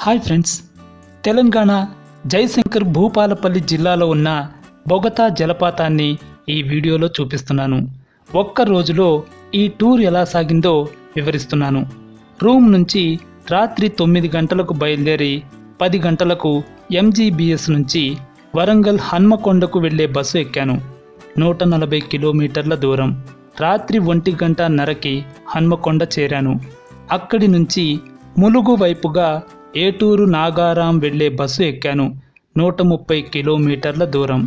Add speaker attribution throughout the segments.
Speaker 1: Hi friends, Telangana Jayashankar Bhupalpally జిల్లాలో ఉన్న బొగతా జలపాతాన్ని ఈ వీడియోలో చూపిస్తున్నాను. ఒక్క రోజులో ఈ టూర్ ఎలా సాగిందో వివరిస్తున్నాను. రూమ్ నుంచి రాత్రి 9 గంటలకు బయలుదేరి 10 గంటలకు MGBS నుంచి వరంగల్ హన్మకొండకు వెళ్లే బస్సు ఎక్కాను. 140 కిలోమీటర్ల దూరం. రాత్రి 1:30కి హన్మకొండ చేరాను. అక్కడి నుంచి ములుగు వైపుగా ఏటూరు నాగారాం వెళ్లే బస్సు ఎక్కాను. 130 కిలోమీటర్ల దూరం.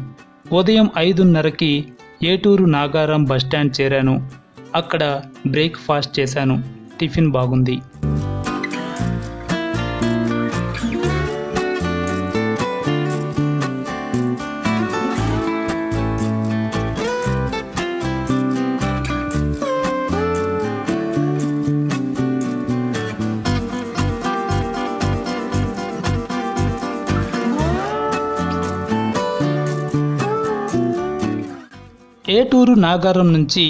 Speaker 1: ఉదయం 5:30కి ఏటూరు నాగారాం బస్టాండ్ చేరాను. అక్కడ బ్రేక్ఫాస్ట్ చేశాను. టిఫిన్ బాగుంది. ఏటూరు నాగారం నుంచి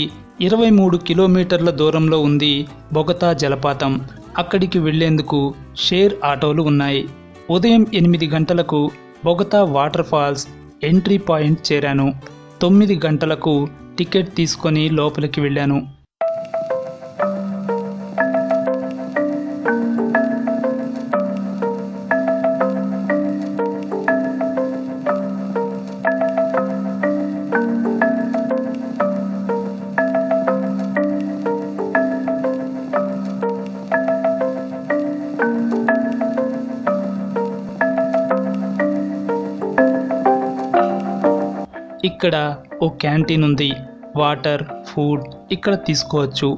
Speaker 1: 23 కిలోమీటర్ల దూరంలో ఉంది బొగతా జలపాతం. అక్కడికి వెళ్లేందుకు షేర్ ఆటోలు ఉన్నాయి. ఉదయం 8 గంటలకు బొగతా వాటర్ఫాల్స్ ఎంట్రీ పాయింట్ చేరాను. 9 గంటలకు టికెట్ తీసుకొని లోపలికి వెళ్ళాను. ఇక్కడ ఓ క్యాంటీన్ ఉంది. వాటర్, ఫుడ్ ఇక్కడ తీసుకోవచ్చు.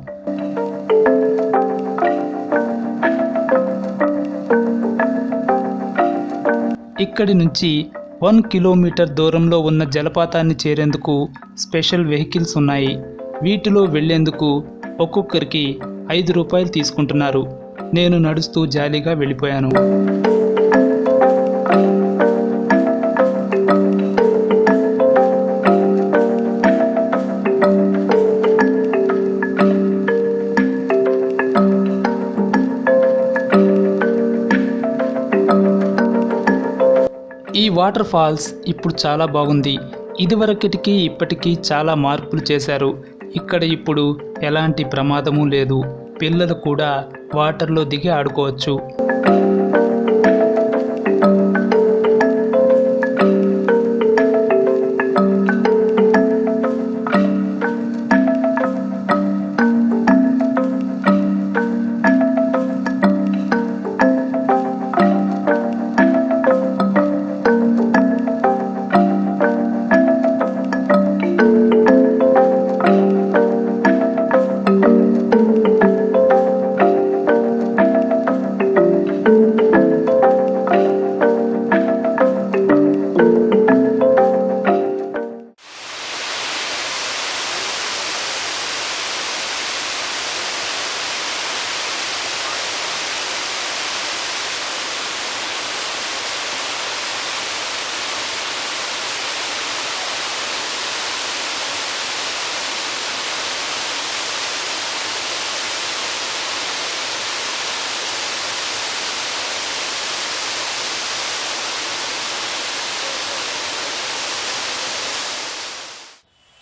Speaker 1: ఇక్కడి నుంచి 1 కిలోమీటర్ దూరంలో ఉన్న జలపాతాన్ని చేరేందుకు స్పెషల్ వెహికల్స్ ఉన్నాయి. వీటిలో వెళ్లేందుకు ఒక్కొక్కరికి 5 రూపాయలు తీసుకుంటున్నారు. నేను నడుస్తూ జాలీగా వెళ్ళిపోయాను. ఈ వాటర్ ఫాల్స్ ఇప్పుడు చాలా బాగుంది. ఇదివరకటికి ఇప్పటికీ చాలా మార్పులు చేశారు. ఇక్కడ ఇప్పుడు ఎలాంటి ప్రమాదము లేదు. పిల్లలు కూడా వాటర్లో దిగి ఆడుకోవచ్చు.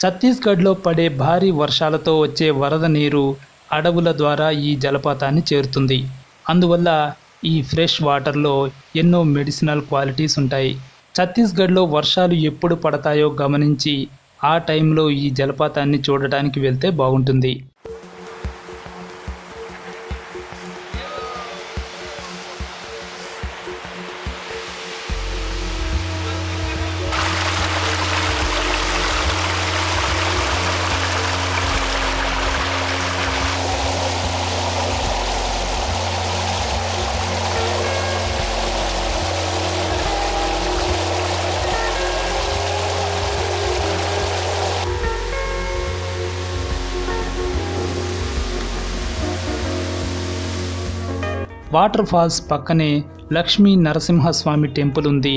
Speaker 1: ఛత్తీస్గఢ్లో పడే భారీ వర్షాలతో వచ్చే వరద నీరు అడవుల ద్వారా ఈ జలపాతాన్ని చేరుతుంది. అందువల్ల ఈ ఫ్రెష్ వాటర్లో ఎన్నో మెడిసినల్ క్వాలిటీస్ ఉంటాయి. ఛత్తీస్గఢ్లో వర్షాలు ఎప్పుడు పడతాయో గమనించి ఆ టైంలో ఈ జలపాతాన్ని చూడటానికి వెళ్తే బాగుంటుంది. వాటర్ ఫాల్స్ పక్కనే లక్ష్మీ నరసింహస్వామి టెంపుల్ ఉంది.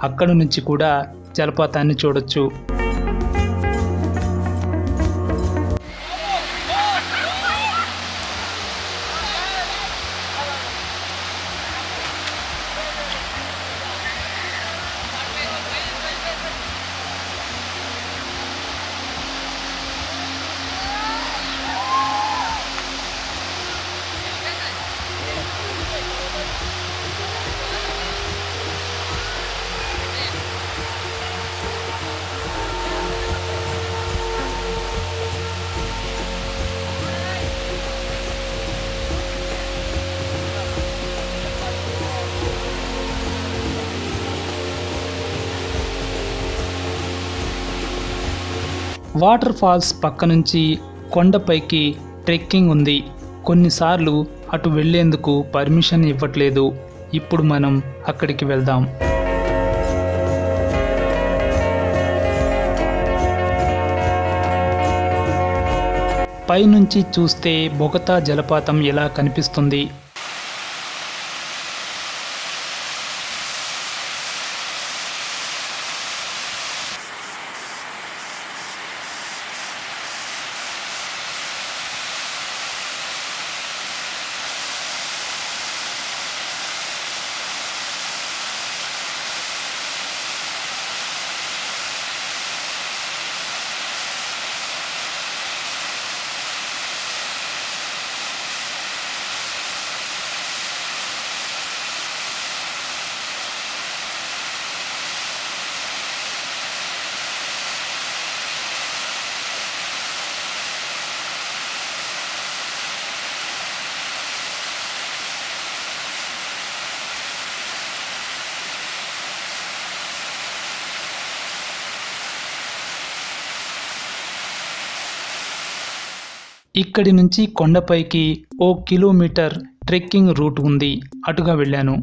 Speaker 1: అక్కడి నుంచి కూడా జలపాతాన్ని చూడొచ్చు. వాటర్ ఫాల్స్ పక్క నుంచి కొండపైకి ట్రెక్కింగ్ ఉంది. కొన్నిసార్లు అటు వెళ్లేందుకు పర్మిషన్ ఇవ్వట్లేదు. ఇప్పుడు మనం అక్కడికి వెళ్దాం. పైనుంచి చూస్తే బొగతా జలపాతం ఇలా కనిపిస్తుంది. ఇక్కడి నుంచి కొండపైకి 1 కిలోమీటర్ ట్రెక్కింగ్ రూట్ ఉంది. అటుగా వెళ్ళాను.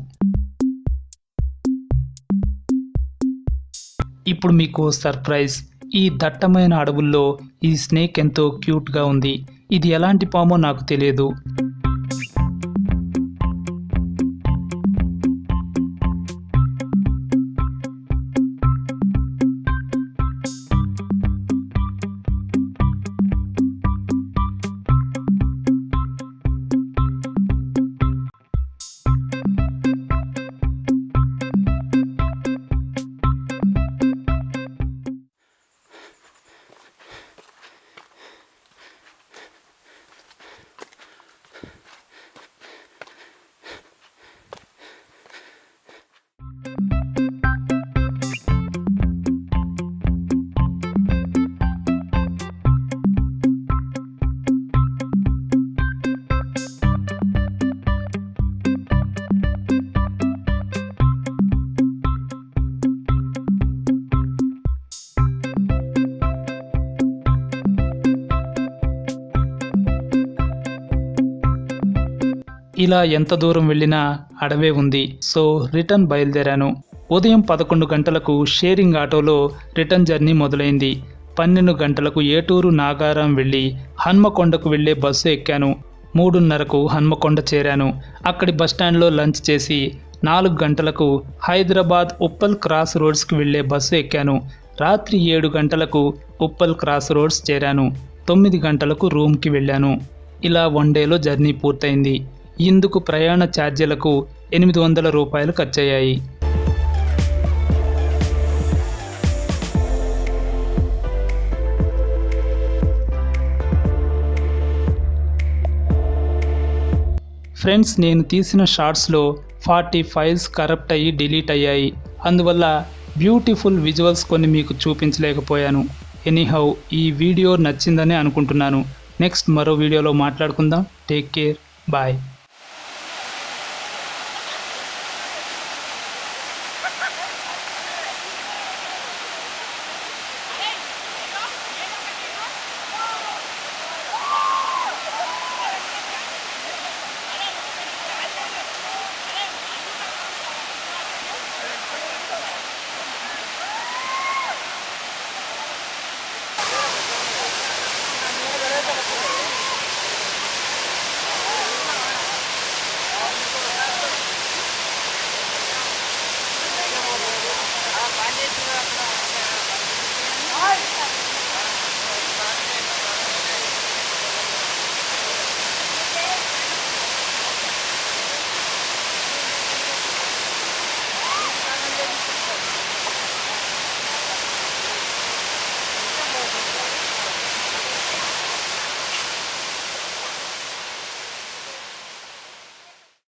Speaker 1: ఇప్పుడు మీకు సర్ప్రైజ్. ఈ దట్టమైన అడవుల్లో ఈ స్నేక్ ఎంతో క్యూట్గా ఉంది. ఇది ఎలాంటి పామో నాకు తెలియదు. ఇలా ఎంత దూరం వెళ్ళినా అడవే ఉంది. సో రిటర్న్ బయలుదేరాను. ఉదయం 11 గంటలకు షేరింగ్ ఆటోలో రిటర్న్ జర్నీ మొదలైంది. 12 గంటలకు ఏటూరు నాగారం వెళ్ళి హన్మకొండకు వెళ్లే బస్సు ఎక్కాను. 3:30కు హన్మకొండ చేరాను. అక్కడి బస్టాండ్లో లంచ్ చేసి 4 గంటలకు హైదరాబాద్ ఉప్పల్ క్రాస్ రోడ్స్కి వెళ్లే బస్సు ఎక్కాను. రాత్రి 7 గంటలకు ఉప్పల్ క్రాస్ రోడ్స్ చేరాను. 9 గంటలకు రూమ్కి వెళ్ళాను. ఇలా 1 డేలో జర్నీ పూర్తయింది. ఇందుకు ప్రయాణ ఛార్జీలకు 800 రూపాయలు ఖర్చయ్యాయి. ఫ్రెండ్స్, నేను తీసిన షార్ట్స్లో 40 ఫైల్స్ కరప్ట్ అయ్యి డిలీట్ అయ్యాయి. అందువల్ల బ్యూటిఫుల్ విజువల్స్ కొన్ని మీకు చూపించలేకపోయాను. ఎనీహౌ, ఈ వీడియో నచ్చిందని అనుకుంటున్నాను. నెక్స్ట్ మరో వీడియోలో మాట్లాడుకుందాం. Take care. బాయ్.